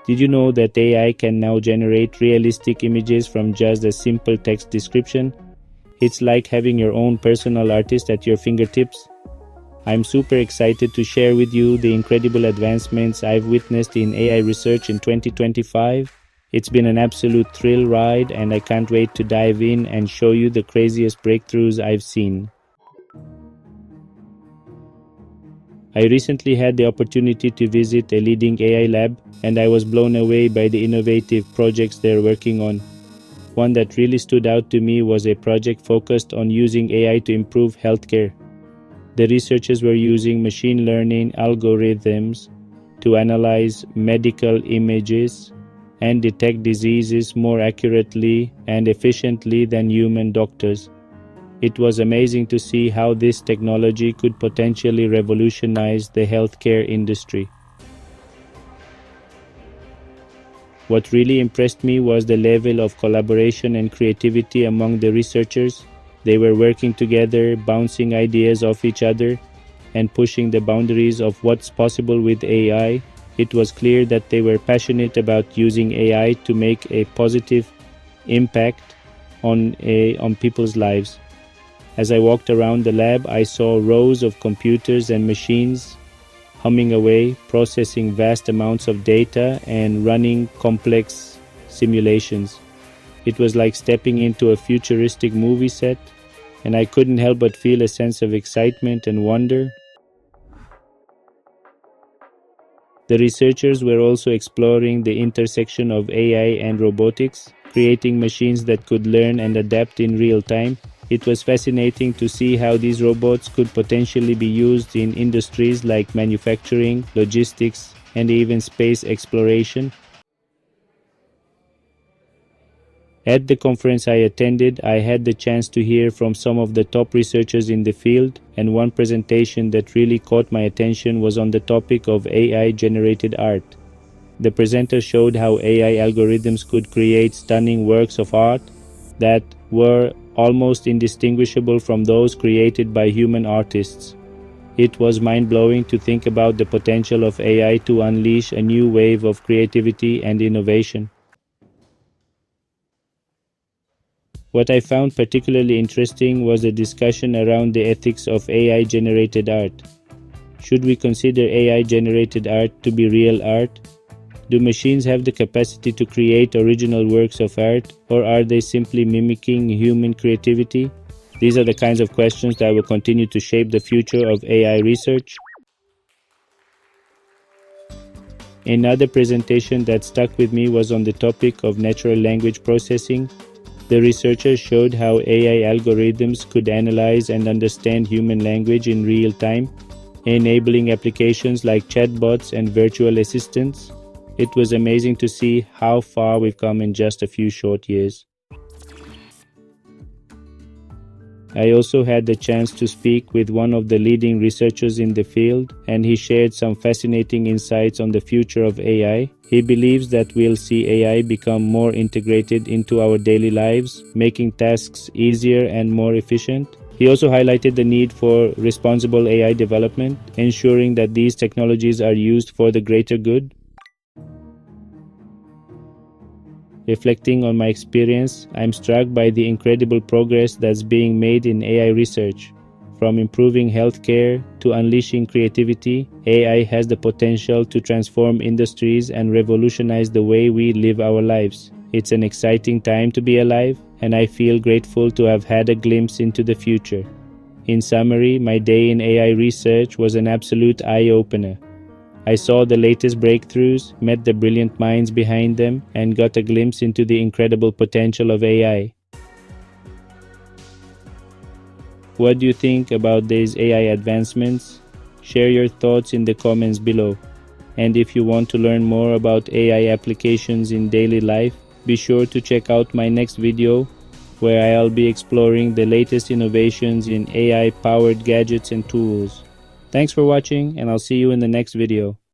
Did you know that AI can now generate realistic images from just a simple text description? It's like having your own personal artist at your fingertips. I'm super excited to share with you the incredible advancements I've witnessed in AI research in 2025. It's been an absolute thrill ride, and I can't wait to dive in and show you the craziest breakthroughs I've seen. I recently had the opportunity to visit a leading AI lab, and I was blown away by the innovative projects they're working on. One that really stood out to me was a project focused on using AI to improve healthcare. The researchers were using machine learning algorithms to analyze medical images and detect diseases more accurately and efficiently than human doctors. It was amazing to see how this technology could potentially revolutionize the healthcare industry. What really impressed me was the level of collaboration and creativity among the researchers. They were working together, bouncing ideas off each other, and pushing the boundaries of what's possible with AI. It was clear that they were passionate about using AI to make a positive impact on people's lives. As I walked around the lab, I saw rows of computers and machines humming away, processing vast amounts of data and running complex simulations. It was like stepping into a futuristic movie set, and I couldn't help but feel a sense of excitement and wonder. The researchers were also exploring the intersection of AI and robotics, creating machines that could learn and adapt in real time. It was fascinating to see how these robots could potentially be used in industries like manufacturing, logistics, and even space exploration. At the conference I attended, I had the chance to hear from some of the top researchers in the field, and one presentation that really caught my attention was on the topic of AI-generated art. The presenter showed how AI algorithms could create stunning works of art that were almost indistinguishable from those created by human artists. It was mind-blowing to think about the potential of AI to unleash a new wave of creativity and innovation. What I found particularly interesting was the discussion around the ethics of AI-generated art. Should we consider AI-generated art to be real art? Do machines have the capacity to create original works of art, or are they simply mimicking human creativity? These are the kinds of questions that will continue to shape the future of AI research. Another presentation that stuck with me was on the topic of natural language processing. The researchers showed how AI algorithms could analyze and understand human language in real time, enabling applications like chatbots and virtual assistants. It was amazing to see how far we've come in just a few short years. I also had the chance to speak with one of the leading researchers in the field, and he shared some fascinating insights on the future of AI. He believes that we'll see AI become more integrated into our daily lives, making tasks easier and more efficient. He also highlighted the need for responsible AI development, ensuring that these technologies are used for the greater good. Reflecting on my experience, I'm struck by the incredible progress that's being made in AI research. From improving healthcare to unleashing creativity, AI has the potential to transform industries and revolutionize the way we live our lives. It's an exciting time to be alive, and I feel grateful to have had a glimpse into the future. In summary, my day in AI research was an absolute eye-opener. I saw the latest breakthroughs, met the brilliant minds behind them, and got a glimpse into the incredible potential of AI. What do you think about these AI advancements? Share your thoughts in the comments below. And if you want to learn more about AI applications in daily life, be sure to check out my next video, where I'll be exploring the latest innovations in AI-powered gadgets and tools. Thanks for watching, and I'll see you in the next video.